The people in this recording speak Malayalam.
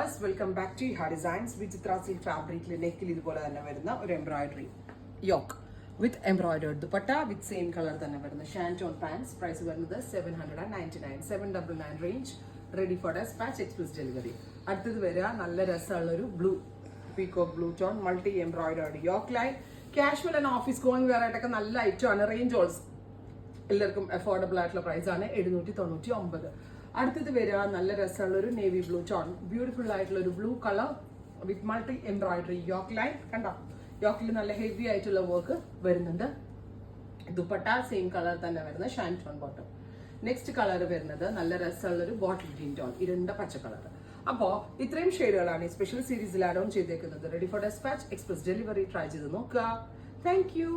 വ്യൂവേഴ്സ്, വെൽക്കം ബാക്ക് ടു ഹാ ഡിസൈൻസ്. വിചിത്ര സിൽക്ക് ഫാബ്രിക്കിൽ നെക്കിൽ ഇതുപോലെ തന്നെ വരുന്ന ഒരു embroidery yoke with embroidered dupatta with same colour തന്നെ വരുന്ന ഷാൻറ്റോൺ പാൻസ്. പ്രൈസ് വരുന്നത് 799, 799 range. Ready for dispatch, express delivery. അടുത്തത് വരിക നല്ല രസമുള്ള ഒരു blue peacock blue tone multi embroidered yoke line. Casual and office going wear ആയിട്ടൊക്കെ നല്ല ഐറ്റമാണ്. റേഞ്ച് ഓൾസ് എല്ലാവർക്കും അഫോർഡബിൾ ആയിട്ടുള്ള പ്രൈസ് ആണ് 799. അടുത്തത് വരിക നല്ല രസമുള്ള ഒരു നേവി ബ്ലൂ ടോൺ, ബ്യൂട്ടിഫുൾ ആയിട്ടുള്ള ഒരു blue colour with multi embroidery yoke line. കണ്ടോ, യോക്കിൽ നല്ല ഹെവി ആയിട്ടുള്ള വർക്ക് വരുന്നുണ്ട്. ദുപ്പട്ട സെയിം കളർ തന്നെ വരുന്ന ഷാൻറ്റോൺ ബോട്ടം. നെക്സ്റ്റ് കളർ വരുന്നത് നല്ല രസമുള്ള ഒരു ബോട്ടിൽ ഗ്രീൻ ടോൺ, ഇരുണ്ട പച്ച കളർ. അപ്പോൾ ഇത്രയും ഷെയ്ഡുകളാണ് ഈ സ്പെഷ്യൽ സീരീസിൽ ആഡ് ഓൺ ചെയ്തേക്കുന്നത്. Ready for dispatch, express delivery. Try ചെയ്ത് നോക്കുക. Thank U.